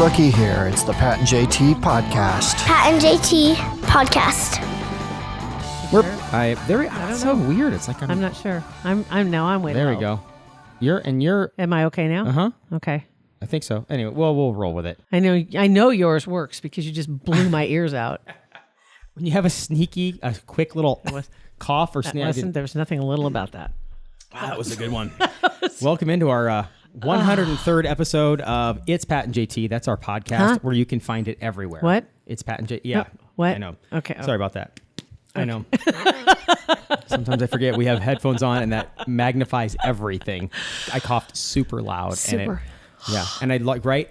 Rookie here. It's the Pat and JT podcast. Pat and JT podcast. That's so weird. It's like I'm not sure. I'm way There low. we go. You're. Am I okay now? Uh-huh. Okay. I think so. Anyway, we'll roll with it. I know yours works because you just blew my ears out. When you have a quick little cough or sneeze. There was nothing little about that. Wow, that was a good one. Welcome into our 103rd episode of It's Pat and JT. That's our podcast where you can find it everywhere. What? It's Pat and JT. Yeah. What? I know. Okay. Sorry about that. I know. Sometimes I forget we have headphones on and that magnifies everything. I coughed super loud. Super. And I'd like right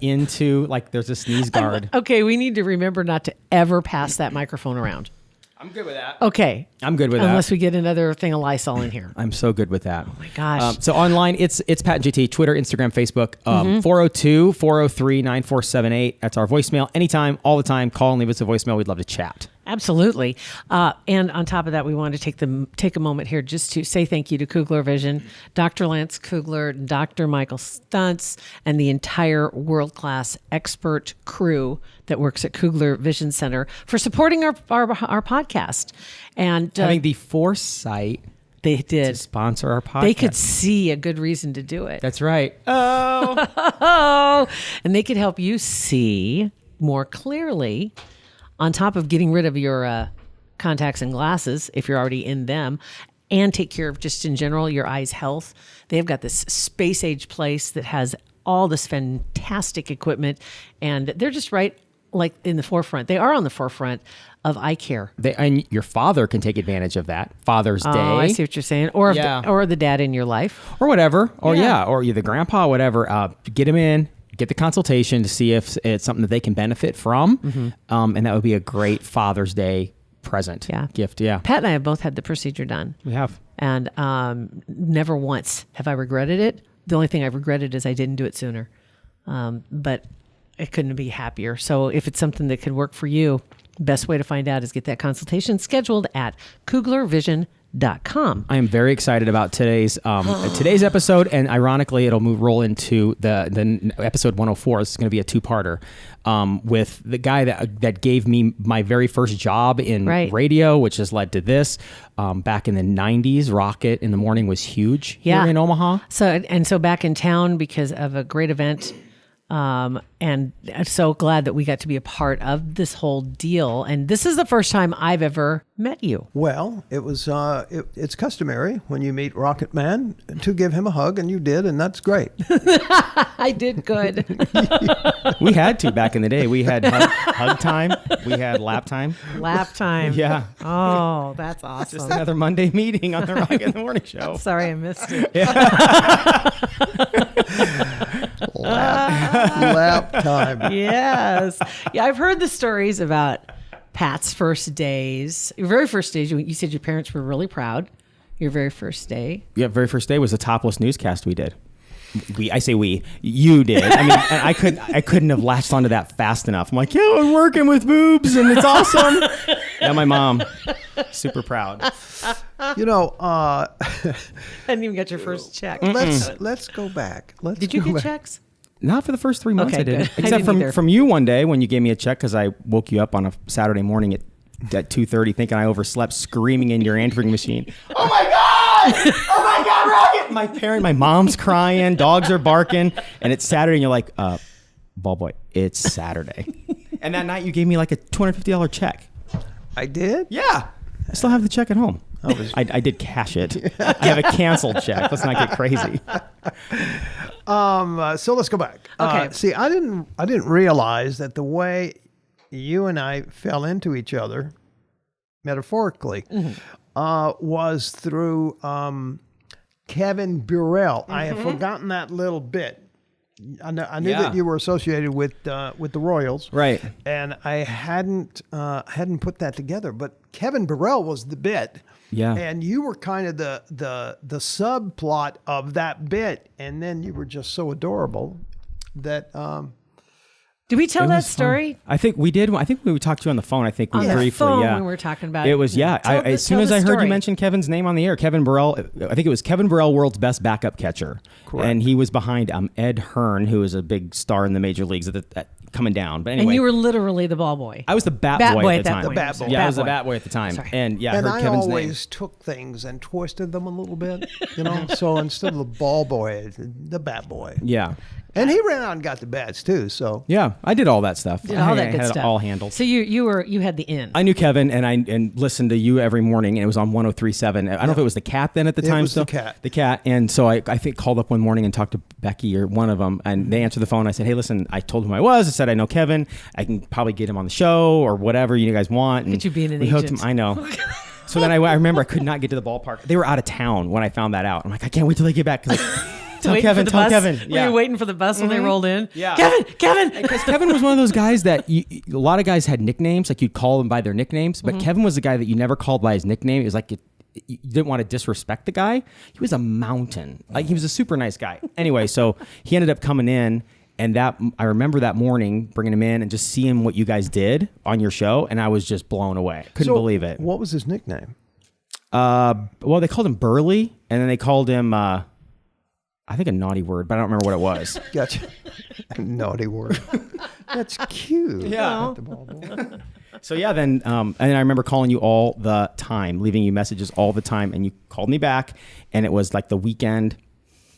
into there's a sneeze guard. Okay, we need to remember not to ever pass that microphone around. I'm good with that. Okay. I'm good with that. Unless we get another thing of Lysol in here. I'm so good with that. Oh my gosh. So online, it's Pat and JT, Twitter, Instagram, Facebook, 402-403-9478. That's our voicemail. Anytime, all the time, call and leave us a voicemail. We'd love to chat. Absolutely. And on top of that, we wanted to take a moment here just to say thank you to Kugler Vision, Dr. Lance Kugler, Dr. Michael Stuntz, and the entire world-class expert crew that works at Kugler Vision Center for supporting our podcast. And having the foresight they did to sponsor our podcast. They could see a good reason to do it. That's right. Oh, and they could help you see more clearly. On top of getting rid of your contacts and glasses, if you're already in them, and take care of just in general your eyes' health. They've got this space age place that has all this fantastic equipment, and they're just right in the forefront. They are on the forefront of eye care. And your father can take advantage of that. Father's Day. Oh, I see what you're saying. Or the dad in your life. Or whatever. Or or you're the grandpa, whatever. Get him in. Get the consultation to see if it's something that they can benefit from. And that would be a great Father's Day present gift. Yeah. Pat and I have both had the procedure done. We have. And never once have I regretted it. The only thing I've regretted is I didn't do it sooner. But I couldn't be happier. So if it's something that could work for you, best way to find out is get that consultation scheduled at kuglervision.com. I am very excited about today's episode, and ironically, it'll roll into the episode 104. This is going to be a two-parter with the guy that gave me my very first job in radio, which has led to this. Back in the 90s, Rockett in the morning was huge here in Omaha. So back in town because of a great event. And I'm so glad that we got to be a part of this whole deal. And this is the first time I've ever met you. Well, it was it's customary when you meet Rockett Man to give him a hug, and you did, and that's great. I did good. We had to back in the day. We had hug time. We had lap time. Lap time. Yeah. Oh, that's awesome. Just another Monday meeting on the Rockett in the Morning Show. Sorry, I missed it. Lap time. Yes. Yeah, I've heard the stories about Pat's first days. Your very first days, you said your parents were really proud. Your very first day. Yeah, very first day was a topless newscast we did. I say we. You did. I mean, and I couldn't have latched onto that fast enough. I'm like, yeah, we're working with boobs, and it's awesome. Yeah, my mom, super proud. You know, Hadn't even got your first check. let's go back. Did you get checks? Not for the first 3 months. Okay, I didn't. good. Except from you one day when you gave me a check because I woke you up on a Saturday morning at 2:30 thinking I overslept, screaming in your answering machine. Oh my God! Oh my God, Rockett! My mom's crying, dogs are barking, and it's Saturday, and you're like, ball boy, it's Saturday. And that night you gave me like a $250 check. I did? Yeah. I still have the check at home. I did cash it. I have a canceled check. Let's not get crazy. So let's go back. Okay. See, I didn't realize that the way you and I fell into each other, metaphorically, was through Kevin Burrell. I had forgotten that little bit. I knew that you were associated with the Royals, right? And I hadn't put that together. But Kevin Burrell was the bit, and you were kind of the subplot of that bit. And then you were just so adorable that Did we tell It that was fun. story? I think we did. I think we talked to you on the phone. I think we On the briefly, phone yeah. when we were talking about it. Was, yeah. As soon as I heard you mention Kevin's name on the air, Kevin Burrell, I think it was Kevin Burrell, world's best backup catcher. Correct. And he was behind Ed Hearn, who is a big star in the major leagues coming down. But anyway. And you were literally the ball boy. I was the bat boy boy at at the that time. point. The bat boy. Yeah, I was Bat the boy. bat boy at the time. Sorry. And yeah, And I heard I Kevin's always name. took things and twisted them a little bit, So instead of the ball boy, the bat boy. Yeah. And he ran out and got the bats too. So Yeah, I did all that stuff. Did all I that good had stuff. it all handled. So you had the in. I knew Kevin and listened to you every morning, and it was on 103.7. I don't know if it was the Cat then at the time. was still. the Cat. The Cat. And so I think called up one morning and talked to Becky or one of them, and they answered the phone. I said, hey, listen, I told them who I was. I said, I know Kevin. I can probably get him on the show or whatever you guys want. Look at you being an we hooked agent. him. I know. So then I remember I could not get to the ballpark. They were out of town when I found that out. I'm like, I can't wait till they get back. Tell Waiting Kevin, for the tell bus? Kevin. Were you waiting for the bus when they rolled in? Yeah. Kevin. Because Kevin was one of those guys that a lot of guys had nicknames, like you'd call them by their nicknames, but Kevin was the guy that you never called by his nickname. It was like you didn't want to disrespect the guy. He was a mountain. Like he was a super nice guy. Anyway, so he ended up coming in, and I remember that morning bringing him in and just seeing what you guys did on your show, and I was just blown away. Couldn't believe it. What was his nickname? Well, they called him Burley, and then they called him. I think a naughty word, but I don't remember what it was. Gotcha. Naughty word. That's cute. Yeah. The ball boy. So yeah, then and I remember calling you all the time, leaving you messages all the time, and you called me back, and it was like the weekend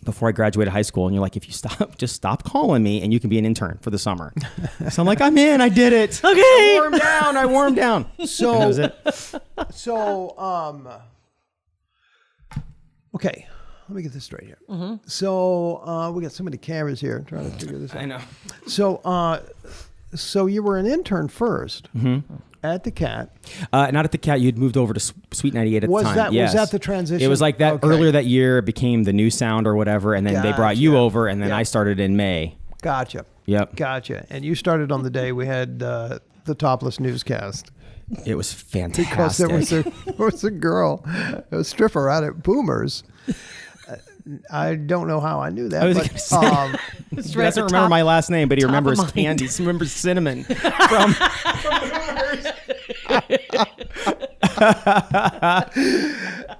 before I graduated high school, and you're like, if you just stop calling me, and you can be an intern for the summer. So I'm like, I'm in, I did it. Okay. I warmed down. So And that was it. Okay. Let me get this straight here. So we got so many cameras here. I'm trying to figure this out. I know. So you were an intern first at the Cat. Not at the Cat. You'd moved over to Sweet 98 at the time. Was that the transition? It was like that. Okay. Earlier that year, it became the new sound or whatever, and then they brought you Gotcha. over, and then Yeah. I started in May. Gotcha. Yep. Gotcha. And you started on the day we had the topless newscast. It was fantastic. Because there was a girl, a stripper out at Boomers. I don't know how I knew that. I was but, gonna say. He doesn't remember my last name, but he remembers mind. Candy. He remembers Cinnamon from.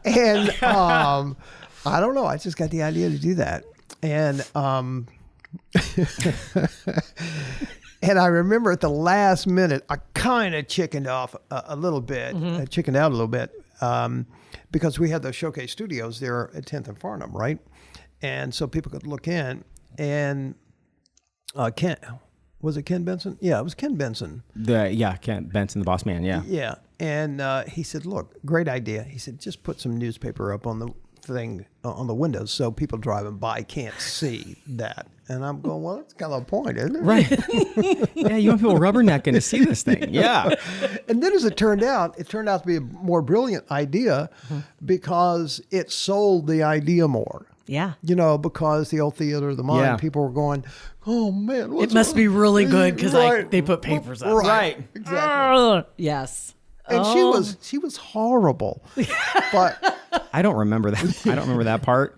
And I don't know. I just got the idea to do that. And and I remember at the last minute, I kind of chickened off a little bit, chickened out a little bit, because we had those showcase studios there at 10th and Farnham, right? And so people could look in, and was it Ken Benson? Yeah, it was Ken Benson. Ken Benson, the boss man. Yeah. Yeah. And he said, look, great idea. He said, just put some newspaper up on the thing, on the windows, so people driving by can't see that. And I'm going, well, that's kind of a point, isn't it? Right. Yeah, you want people rubbernecking to see this thing. Yeah. And then as it turned out to be a more brilliant idea because it sold the idea more. Yeah. Because the old theater of the mind, Yeah. people were going, oh, man. It must be really good because they put papers up. Right. Exactly. Yes. And she was horrible. But I don't remember that. I don't remember that part.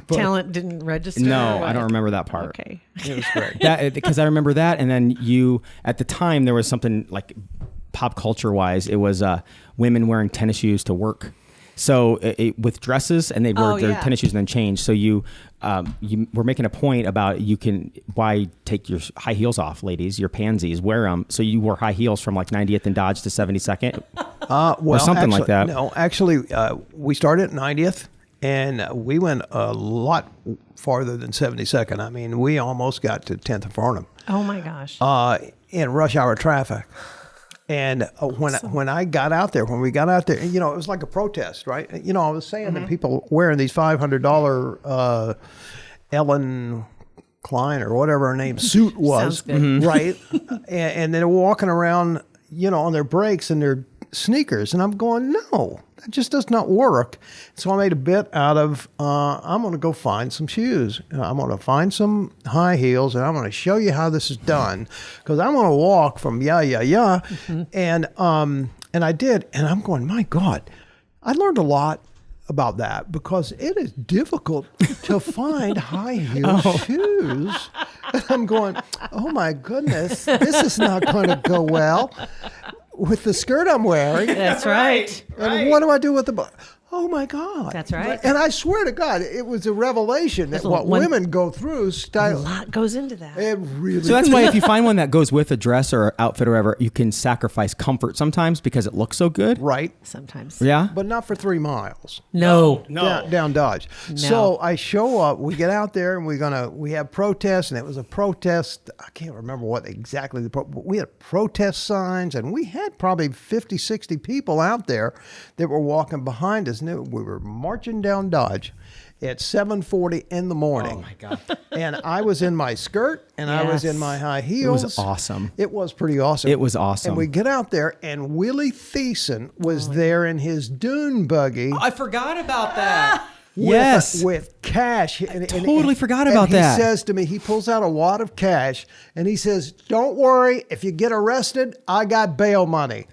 Talent didn't register. No, or I don't what? remember that part. Okay. it was great. That because I remember that, and then you at the time there was something like pop culture wise, it was women wearing tennis shoes to work. So with dresses, and they wear their tennis shoes and then change. So you were making a point about why take your high heels off, ladies, your pansies, wear them. So you wore high heels from like 90th and Dodge to 72nd. Well, something like that. No, actually, we started at 90th, and we went a lot farther than 72nd. I mean, we almost got to 10th and Farnham Oh my gosh. in rush hour traffic. And when we got out there, it was like a protest, right? I was saying that people wearing these $500 Ellen Klein or whatever her name suit was, Sounds good. right? And they're walking around, on their brakes and their sneakers, and I'm going, no, that just does not work. So I made a bit out of, I'm going to go find some shoes. I'm going to find some high heels, and I'm going to show you how this is done, because I'm going to walk from and I did, and I'm going, my God, I learned a lot about that because it is difficult to find high heel shoes. And I'm going, oh my goodness, this is not going to go well with the skirt I'm wearing. That's right. And what do I do with the oh my God. That's right. And I swear to God, it was a revelation that what women go through A style. lot goes into that. It really So that's why if you find one that goes with a dress or outfit or whatever, you can sacrifice comfort sometimes because it looks so good. right. Sometimes. Yeah. But not for 3 miles. No. Down Dodge. So I show up, we get out there and we have protests, and it was a protest. I can't remember what exactly but we had protest signs, and we had probably 50, 60 people out there that were walking behind us. And we were marching down Dodge at 7:40 in the morning. Oh my God. And I was in my skirt and I was Yes. in my high It heels. was awesome. It was pretty awesome. It was awesome. And we get out there, and Willie Thiessen was there in his dune buggy. I forgot about that. with- Yes. with cash. totally forgot and about that. He says to me, he pulls out a wad of cash, and he says, "Don't worry, if you get arrested, I got bail money."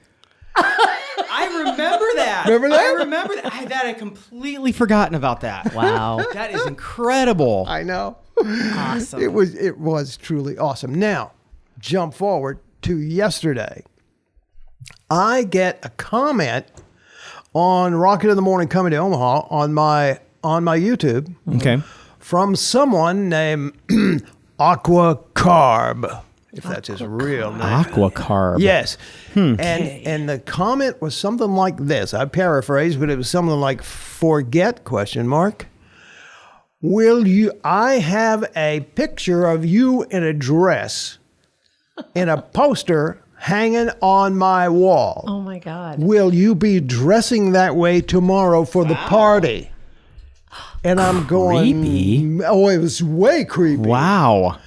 I remember that. Remember that? I remember that. I had completely forgotten about that. Wow. That is incredible. I know. Awesome. It was truly awesome. Now, jump forward to yesterday. I get a comment on Rockett in the Morning Coming to Omaha on my YouTube Okay. from someone named Aqua Carb, if that's his real name. Aqua carb. Yes. And the comment was something like this. I paraphrase, but it was something like, "Forget question mark. I have a picture of you in a dress in a poster hanging on my wall. Oh my God. Will you be dressing that way tomorrow for the party?" And I'm going, Creepy. oh, it was way creepy. Wow.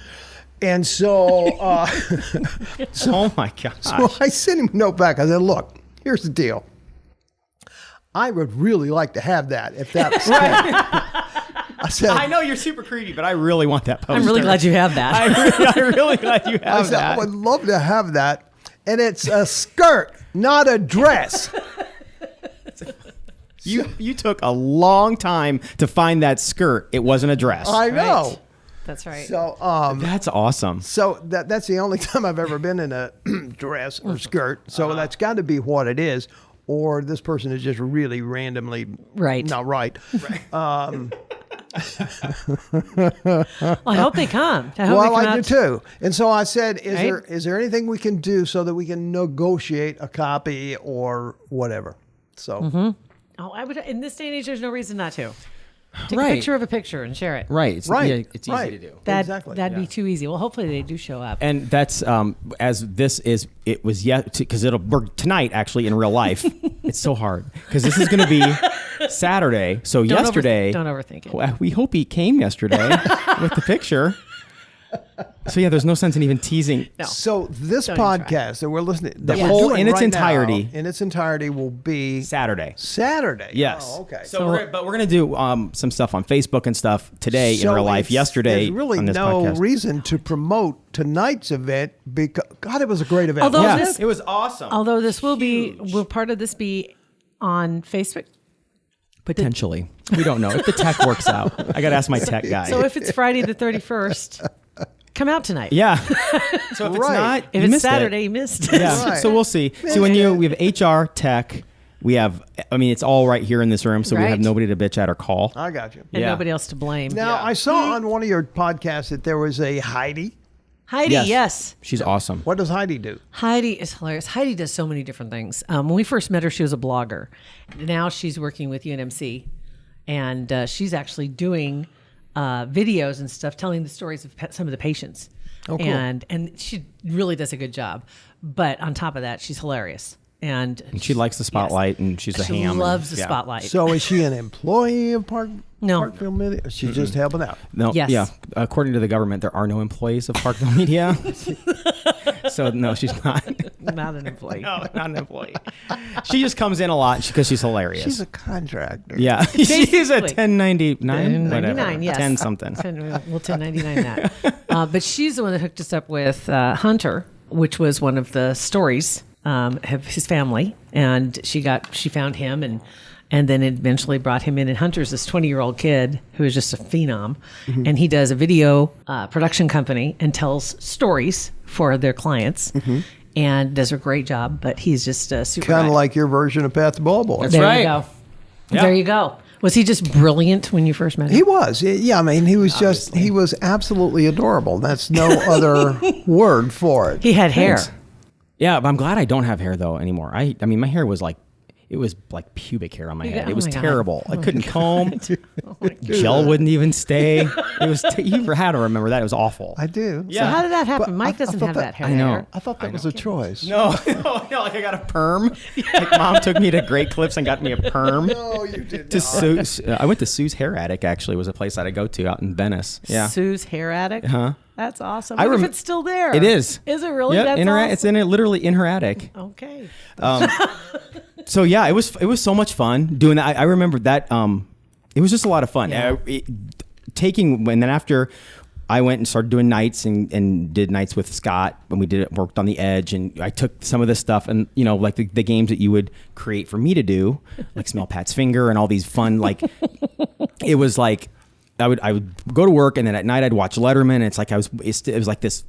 And so, Oh my gosh. so I sent him a note back. I said, "Look, here's the deal. I would really like to have that if that was I said, I know you're super creepy, but I really want that poster. I'm really glad you have that. I'm really glad you I have said, I that. would love to have that. And it's a skirt, not a dress. You took a long time to find that skirt. It wasn't a dress. I know. Right. That's right. So, That's awesome. so that's the only time I've ever been in a dress or skirt. So that's got to be what it is. Or this person is just really randomly Right. not right. Well, I hope they come. I hope Well, they come I do out. too. And so I said, Right? is there anything we can do so that we can negotiate a copy or whatever? So Oh, I would. In this day and age, there's no reason not to. Take Right. a picture of a picture and share it. Right. It's, Right. yeah, it's easy Right. to do. Exactly. That'd be too easy. Well, hopefully they do show up. And that's as this is. It was yet because we're tonight actually in real life. It's so hard because this is going to be Saturday. So yesterday, Don't overthink it. well, we hope he came yesterday with the picture. So yeah, there's no sense in even teasing. No. So this Don't even podcast that we're listening, The that we're whole- doing in its right entirety. now, in its entirety, will be Saturday. Saturday. Yes. Oh, okay. So we're gonna do some stuff on Facebook and stuff today in So real life. it's- Yesterday there's really on this no podcast. reason to promote tonight's event because God, it was a great event. Although wasn't this- it? it was awesome. Although this will part of this be on Facebook? Potentially, we don't know if the tech works out. I gotta ask my tech guy. So if it's Friday the 31st, come out tonight. yeah. So if it's Right. not, If you it's missed it. Saturday, you missed it. Yeah. Right. So we'll see. See, we have HR, tech. We have. I mean, it's all right here in this room, so we have Right. nobody to bitch at or call. I got you. And Yeah. nobody else to blame. Now I saw on one of your podcasts that there was a Heidi. Heidi, yes. She's awesome. What does Heidi do? Heidi is hilarious. Heidi does so many different things. When we first met her, she was a blogger. Now she's working with UNMC, and she's actually doing videos and stuff, telling the stories of some of the patients. Oh, cool. And she really does a good job. But on top of that, she's hilarious. And She likes the spotlight, and she's a she ham. loves the yeah. spotlight. So is she an employee of No. Parkville Media? She's just helping out. No, Yes. yeah. According to the government, there are no employees of Parkville Media. So no, she's not. not an employee. No, not an employee. She just comes in a lot because she's hilarious. She's a contractor. yeah, she's a Basically. 1099, whatever, 1099, yes. 10 something. We'll 1099 that. But she's the one that hooked us up with Hunter, which was one of the stories of his family, and she found him, and then it eventually brought him in. And Hunter's this 20-year-old kid who is just a phenom, and he does a video production company and tells stories for their clients, and does a great job. But he's just super. Kind of like your version of Pat the Ball Boy. There right. you go. Yeah. There you go. Was he just brilliant when you first met him? He was. Yeah, I mean, he was he was absolutely adorable. That's no other word for it. He had hair. Thanks. Yeah, but I'm glad I don't have hair though anymore. I mean, my hair was like, it was like pubic hair on my head. oh It was my God. terrible. I Oh couldn't my comb. Gel wouldn't even stay. It was. You had to remember that. It was awful. I do. So how did that happen? But Mike I doesn't thought have that hair. I know. I thought that was a choice. No, like I got a perm. Like mom took me to Great Clips and got me a perm. No, you did To Sue's, I went to Sue's Hair Attic. Actually, was a place that I go to out in Venice. Yeah, Sue's Hair Attic. Huh? That's awesome. I I wonder if rem- it's still there. It is. Is it really? Yep, That's in her, awesome. it's in it, literally in her attic. Okay. So yeah, it was so much fun doing that. I remember that. It was just a lot of fun. Yeah. And then after I went and started doing nights and did nights with Scott when we worked on the Edge, and I took some of this stuff and like the games that you would create for me to do, like Smell Pat's Finger and all these fun it was like I would go to work and then at night I'd watch Letterman. And it's like it was like this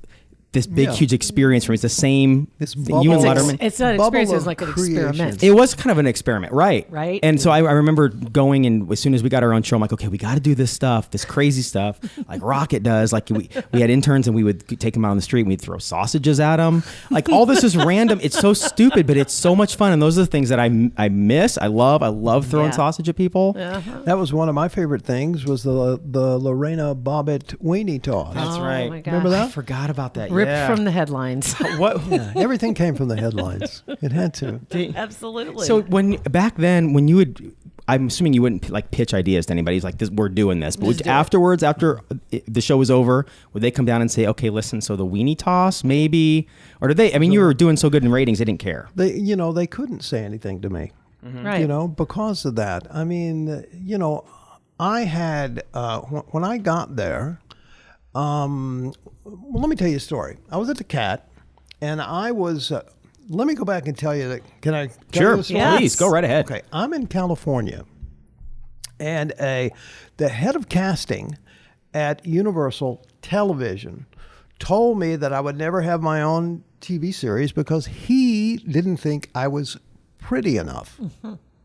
big huge experience for me. It's the same This thing. bubble You and of- Letterman. It's not an Bubble experience. It was of like an creation. experiment. It was kind of an experiment, right? Right. And so I remember going, and as soon as we got our own show, I'm like, okay, we got to do this stuff, this crazy stuff, like Rockett does. Like we had interns, and we would take them out on the street, and we'd throw sausages at them. Like all this is random. It's so stupid, but it's so much fun. And those are the things that I miss. I love throwing Yeah. sausage at people. That was one of my favorite things. Was the Lorena Bobbitt weenie toss. That's Oh, right. my gosh. Remember that? I forgot about that. Ripped yeah. from the headlines. What? Yeah, everything came from the headlines. It had to. Absolutely. So back then, when you would, I'm assuming you wouldn't like pitch ideas to anybody. It's like, we're doing this. But afterwards, after the show was over, would they come down and say, okay, listen, so the weenie toss, maybe? Or did they? I mean, you were doing so good in ratings, they didn't care. They couldn't say anything to me. right. Because of that. I mean, I had when I got there. Well, let me tell you a story. I was at the Cat, and I was. Let me go back and tell you that. Can I? Tell Sure, you the story? Yes. please go right ahead. Okay, I'm in California, and the head of casting at Universal Television told me that I would never have my own TV series because he didn't think I was pretty enough.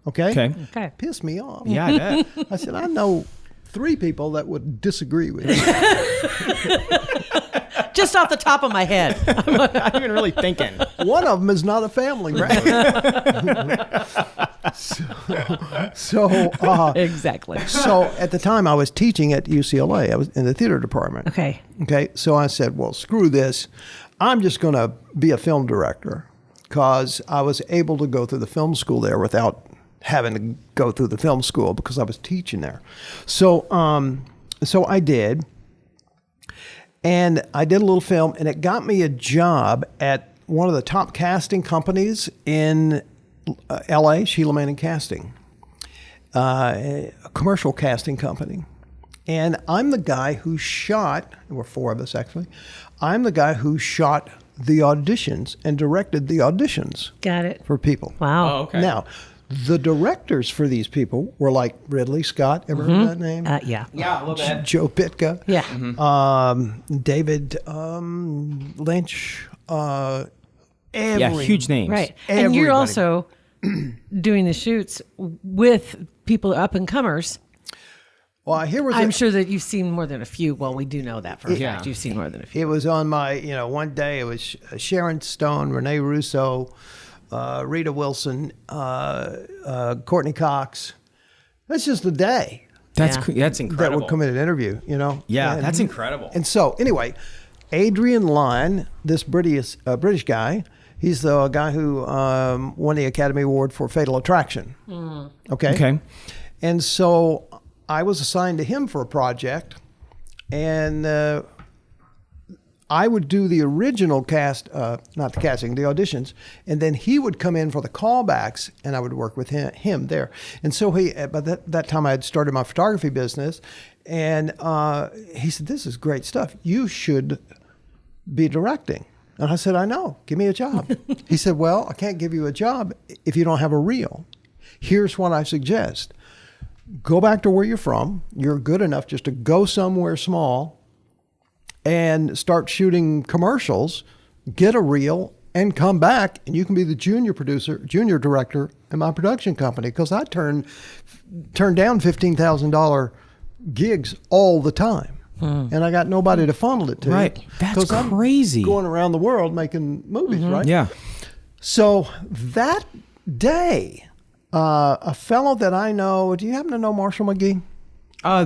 Okay? Okay. Pissed me off. Yeah, I bet. I said, I know 3 people that would disagree with you. Just off the top of my head. I'm not even really thinking. One of them is not a family member. Exactly. So at the time I was teaching at UCLA. I was in the theater department. Okay. Okay. So I said, well, screw this. I'm just going to be a film director because I was able to go through the film school there without having to go through the film school because I was teaching there. So, so I did. And I did a little film, and it got me a job at one of the top casting companies in L.A., Sheila Manning Casting, a commercial casting company. And I'm the guy who shot, there were 4 of us actually, I'm the guy who shot the auditions and directed the auditions Got it. for people. Wow. Oh, okay. Now, the directors for these people were like Ridley Scott, ever heard that name? Yeah. Yeah, a little bit. Joe Pitka. Yeah. David Lynch. Huge names. Right. And you're Everybody. also doing the shoots with people up and comers. Well, here was I'm sure that you've seen more than a few. Well, we do know that for a fact. You've seen more than a few. It was on my, one day it was Sharon Stone, Renee Russo, Rita Wilson, Courtney Cox. That's just a day That's Yeah. that's that incredible. would come in an interview, Yeah, And- that's incredible. And so, anyway, Adrian Lyne, this British guy, he's the guy who won the Academy Award for Fatal Attraction. Okay? Okay. And so I was assigned to him for a project, and I would do the original cast, not the casting, the auditions, and then he would come in for the callbacks, and I would work with him there. And so by that time I had started my photography business, and he said, "This is great stuff. You should be directing." And I said, "I know. Give me a job." He said, "Well, I can't give you a job if you don't have a reel." Here's what I suggest. Go back to where you're from. You're good enough just to go somewhere small and start shooting commercials, get a reel, and come back, and you can be the junior director in my production company, because I turned down $15,000 gigs all the time. And I got nobody to funnel it to. Right. That's crazy. I'm going around the world making movies, right? Yeah. So that day, a fellow that I know, do you happen to know Marshall McGee?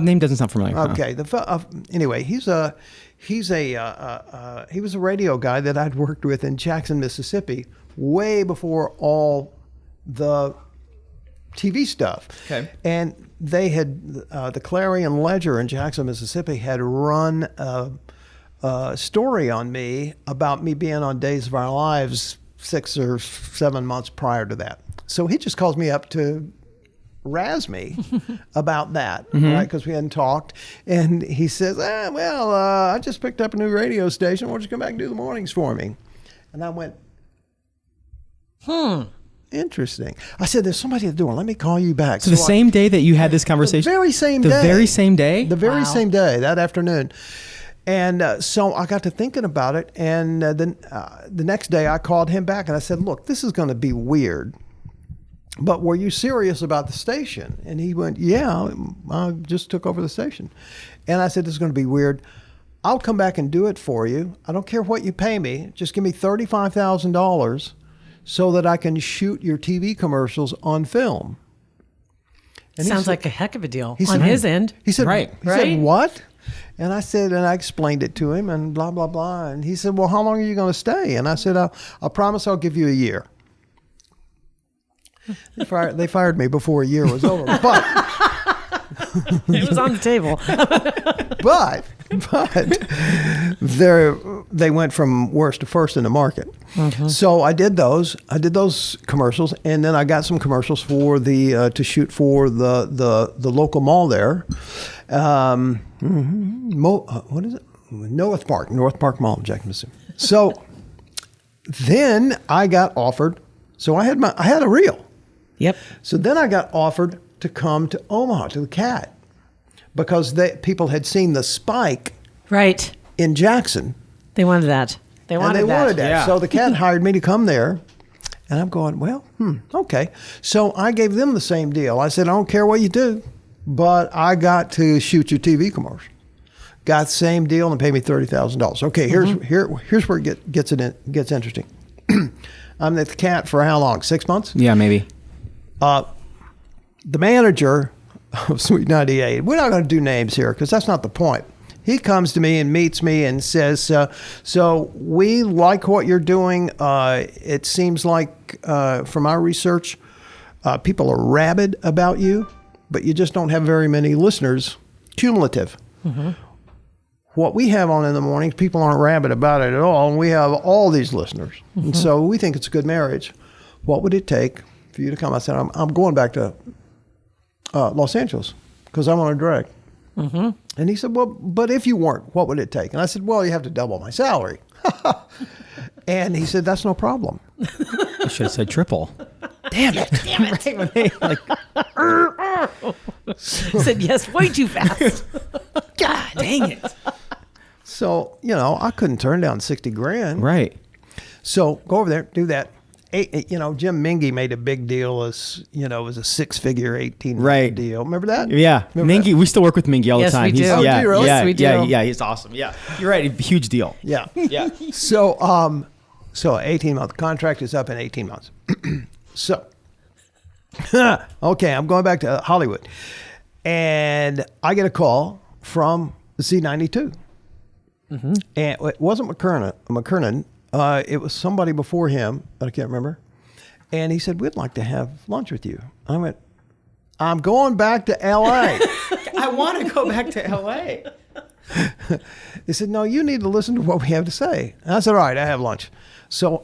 Name doesn't sound familiar. Okay. Anyway, he was a radio guy that I'd worked with in Jackson, Mississippi, way before all the TV stuff. Okay. And they had, the Clarion Ledger in Jackson, Mississippi had run a story on me about me being on Days of Our Lives 6 or 7 months prior to that. So he just calls me up to razz me about that, right? Because we hadn't talked. And he says, I just picked up a new radio station. Why don't you come back and do the mornings for me? And I went, interesting. I said, there's somebody at the door. Let me call you back. So the same day that you had this conversation? The very same day. The very same day? The very same day, that afternoon. And so I got to thinking about it. And then the next day I called him back and I said, look, this is going to be weird, but were you serious about the station? And he went, yeah, I just took over the station. And I said, this is going to be weird. I'll come back and do it for you. I don't care what you pay me. Just give me $35,000 so that I can shoot your TV commercials on film. And Sounds like a heck of a deal he on said, his end. He said, Right. He said, what? And I said, and I explained it to him and blah, blah, blah. And he said, well, how long are you going to stay? And I said, I promise I'll give you a year. They fired me before a year was over. But It was on the table. but they went from worst to first in the market. So I did those commercials, and then I got some commercials for the to shoot for the local mall there. What is it? North Park Mall in Jackson, Mississippi. So then I got offered. So I had a reel. Yep. So then I got offered to come to Omaha to the Cat, because people had seen the Spike Right. in Jackson. They wanted that. They wanted that. Yeah. So the Cat hired me to come there. And I'm going, well, okay. So I gave them the same deal. I said, I don't care what you do, but I got to shoot your TV commercial. Got the same deal and pay me $30,000. Okay, here's where it gets interesting. I'm at the Cat for how long? 6 months? Yeah, maybe. The manager of Sweet 98, we're not going to do names here because that's not the point. He comes to me and meets me and says, so we like what you're doing. It seems like, from our research, people are rabid about you, but you just don't have very many listeners, cumulative. What we have on in the mornings, people aren't rabid about it at all, and we have all these listeners. And so we think it's a good marriage. What would it take for you to come? I said, I'm going back to Los Angeles because I want to direct. And he said, well, but if you weren't, what would it take? And I said, well, you have to double my salary. And he said, that's no problem. I should have said triple. Damn it. Right when they, like, Said yes way too fast. God dang it. So, I couldn't turn down 60 grand. right. So go over there, do that. Jim Mingy made a big deal as, it was a 6-figure 18 Right. deal. Remember that? Yeah. Remember Mingy, we still work with Mingy all Yes, the time. we do. Oh, yeah, do you really? yeah, Yes, we do. Yeah, he's awesome. Yeah. You're right. Huge deal. Yeah. Yeah. So 18-month contract is up in 18 months. So, okay, I'm going back to Hollywood. And I get a call from Z92. And it wasn't McKernan. It was somebody before him, but I can't remember. And he said, we'd like to have lunch with you. I went, I'm going back to L.A. I want to go back to L.A. He said, no, you need to listen to what we have to say. And I said, all right, I have lunch. So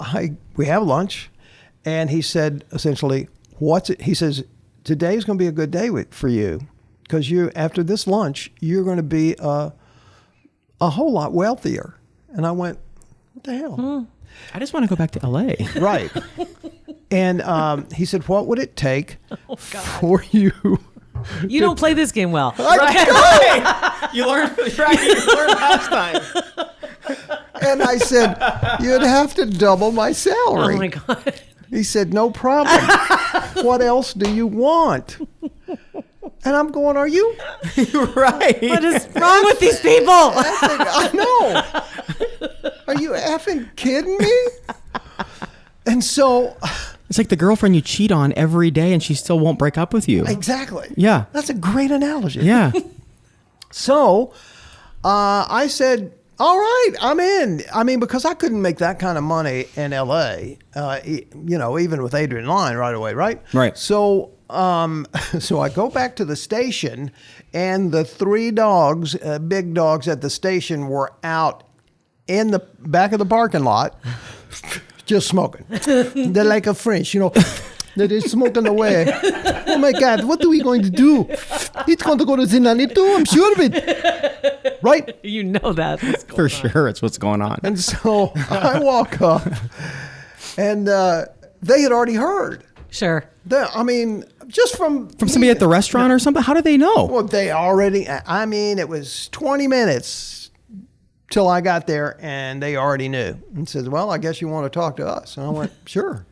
we have lunch. And he said, essentially, he says, today's going to be a good day for you because after this lunch, you're going to be a whole lot wealthier. And I went, what the hell? I just want to go back to L.A. Right. And he said, what would it take for you? You don't play this game well. Right. You learned last time. And I said, you'd have to double my salary. Oh my God. He said, no problem. What else do you want? And I'm going, are you? Right. What is wrong with these people? I know. Are you effing kidding me? And so, It's like the girlfriend you cheat on every day and she still won't break up with you. exactly. Yeah. That's a great analogy. Yeah. So I said, all right, I'm in. I mean, because I couldn't make that kind of money in L.A., even with Adrian Lyne right away, right? Right. So so I go back to the station, and the three dogs, big dogs at the station, were out in the back of the parking lot just smoking. They're like a French, They're just smoking away. Oh my God, what are we going to do? It's going to go to Zinani too, I'm sure of it. Right? You know that. For sure, it's what's going on. And so I walk up, and they had already heard. Sure. Just from Somebody at the restaurant or something? How do they know? Well, they already, it was 20 minutes till I got there, and they already knew. And says, well, I guess you want to talk to us. And I went, sure.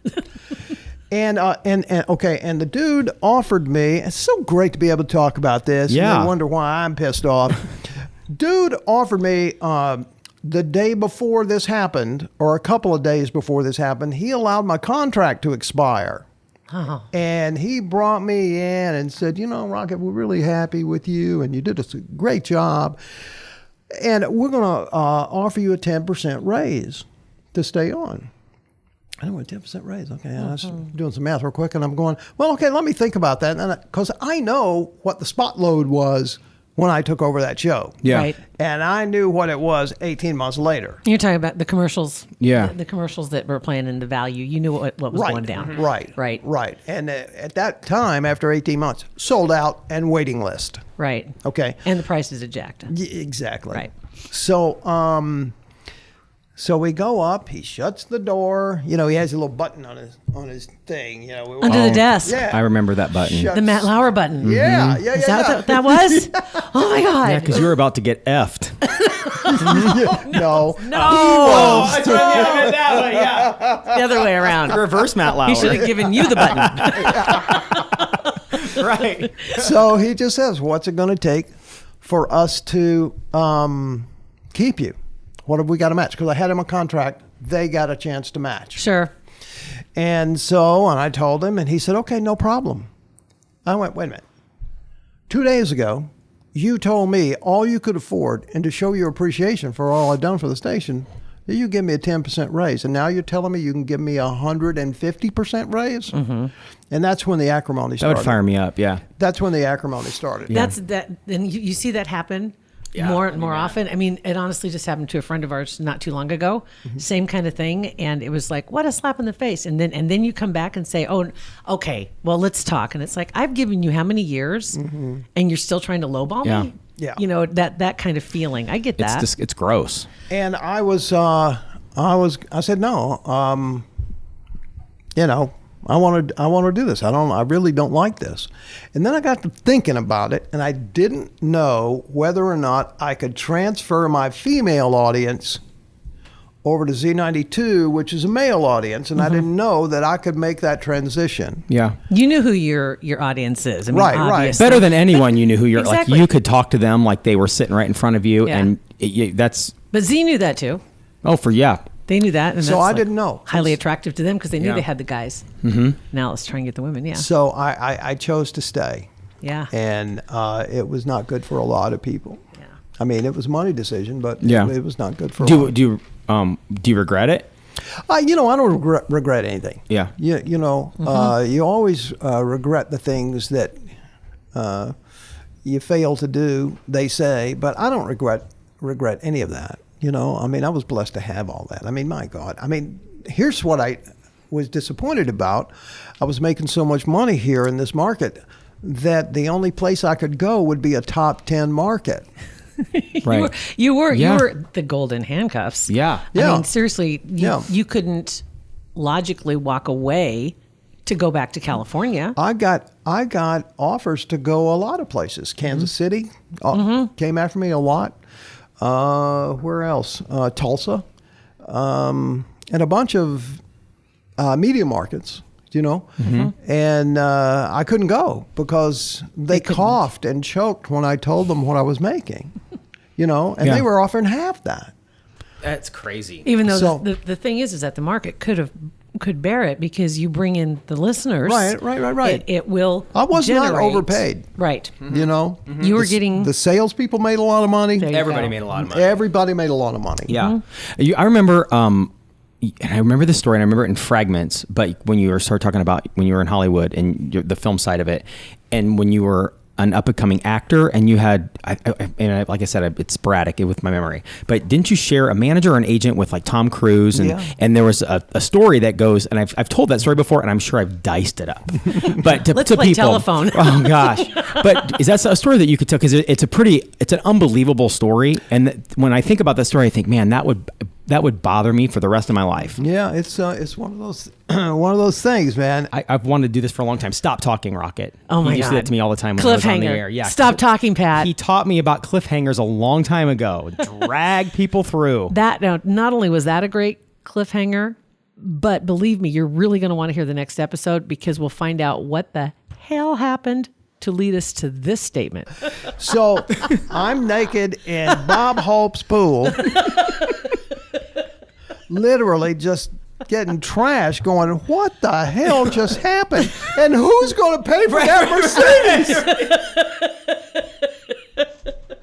And the dude offered me, it's so great to be able to talk about this. Yeah. And I wonder why I'm pissed off. Dude offered me the day before this happened, or a couple of days before this happened, he allowed my contract to expire. Oh. And he brought me in and said, Rockett, we're really happy with you, and you did a great job. And we're going to offer you a 10% raise to stay on. I know, a 10% raise. Okay, I was doing some math real quick, and I'm going, well, okay, let me think about that. Because I know what the spot load was when I took over that show. Yeah. Right. And I knew what it was 18 months later. You're talking about the commercials. Yeah. The commercials that were playing in the value. You knew what was going down. Right. And at that time, after 18 months, sold out and waiting list. Right. Okay. And the prices are jacked. Exactly. Right. So, so we go up. He shuts the door. He has a little button on his thing. Under the desk. Yeah. I remember that button. Shut- The Matt Lauer button. Yeah. Is that what that was? Oh my God. Yeah, because you were about to get effed. No. No. He was. The other way around. Reverse Matt Lauer. He should have given you the button. Right. So he just says, what's it going to take for us to keep you? What have we got to match? Because I had him a contract. They got a chance to match. Sure. And I told him, and he said, okay, no problem. I went, wait a minute. 2 days ago, you told me all you could afford, and to show your appreciation for all I've done for the station, that you give me a 10% raise. And now you're telling me you can give me a 150% raise? Mm-hmm. And that's when the acrimony That started. would fire me up, yeah. That's when the acrimony started. That's that. And you see that happen more and more often. I mean, it honestly just happened to a friend of ours not too long ago. Mm-hmm. Same kind of thing, and it was like, what a slap in the face. And then you come back and say, oh, okay, well, let's talk. And it's like, I've given you how many years, and you're still trying to lowball me. Yeah. That kind of feeling. I get that. It's gross. And I said no. I want to do this. I really don't like this. And then I got to thinking about it, and I didn't know whether or not I could transfer my female audience over to Z92, which is a male audience, and I didn't know that I could make that transition. Yeah. You knew who your audience is. I mean, Right. obviously. Better than anyone you knew who you're Exactly. like you could talk to them like they were sitting right in front of you, Yeah. and that's But Z knew that too. They They knew that. And So that's, I like, didn't know. Highly attractive to them because they knew Yeah. they had the guys. Mm-hmm. Now let's try and get the women. Yeah. So I chose to stay, Yeah. and it was not good for a lot of people. Yeah. I mean, it was a money decision, but Yeah. it was not good for a lot. do you regret it? I don't regret anything. Yeah. You always regret the things that you fail to do, they say, but I don't regret any of that. I was blessed to have all that. I mean, my God. I mean, here's what I was disappointed about. I was making so much money here in this market that the only place I could go would be a top 10 market. Right. You were Yeah. the golden handcuffs. Yeah. I Yeah. mean, seriously, Yeah. you couldn't logically walk away to go back to California. I got offers to go a lot of places. Kansas City came after me a lot. Where else? Tulsa, and a bunch of media markets. And I couldn't go because they coughed and choked when I told them what I was making. And they were offering half that. That's crazy. Even though the thing is that the market could bear it because you bring in the listeners. Right. It will. I was not generate- overpaid. Right. You were getting the salespeople made a lot of money. There you Everybody go. made a lot of money. Everybody made a lot of money. Yeah. I remember, and I remember this story, and I remember it in fragments, but when you started talking about when you were in Hollywood and the film side of it, and when you were an up-and-coming actor, and you had, like I said, it's sporadic with my memory, but didn't you share a manager or an agent with like Tom Cruise? And there was a story that goes, and I've told that story before, and I'm sure I've diced it up. But Let's to play people, telephone. Oh gosh! But is that a story that you could tell? Because it's an unbelievable story, and when I think about that story, I think, man, that would bother me for the rest of my life. Yeah, it's one of those things, man. I've wanted to do this for a long time. Stop talking, Rocket. Oh my He used to do God. that to me all the time when I was on the air. Cliffhanger. Yeah, Stop talking, Pat. He taught me about cliffhangers a long time ago. Drag people through. Not only was that a great cliffhanger, but believe me, you're really going to want to hear the next episode because we'll find out what the hell happened to lead us to this statement. So I'm naked in Bob Hope's pool, literally just getting trash, going, what the hell just happened? And who's going to pay for that Mercedes?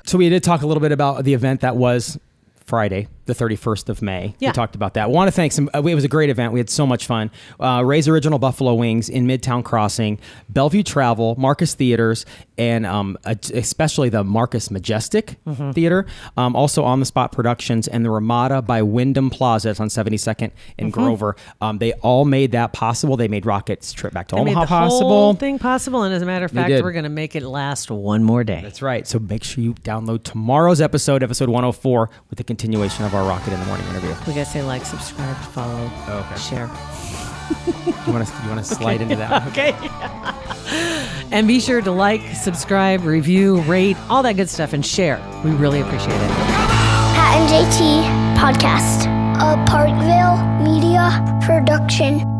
So we did talk a little bit about the event that was Friday, the 31st of May. Yeah. We talked about that. I want to thank it was a great event. We had so much fun. Ray's Original Buffalo Wings in Midtown Crossing, Bellevue Travel, Marcus Theaters, and especially the Marcus Majestic Theater. Also On the Spot Productions and the Ramada by Wyndham Plaza. It's on 72nd and Grover. They all made that possible. They made Rockett's trip back to They made Omaha the possible. whole thing possible, and as a matter of fact, did. we're going to make it last one more day. That's right. So make sure you download tomorrow's episode 104, with the continuation of our Rocket in the Morning interview. We got to say like, subscribe, follow, share. You want to slide into that? Okay. And be sure to like, subscribe, review, rate, all that good stuff, and share. We really appreciate it. Pat and JT Podcast. A Parkville Media Production.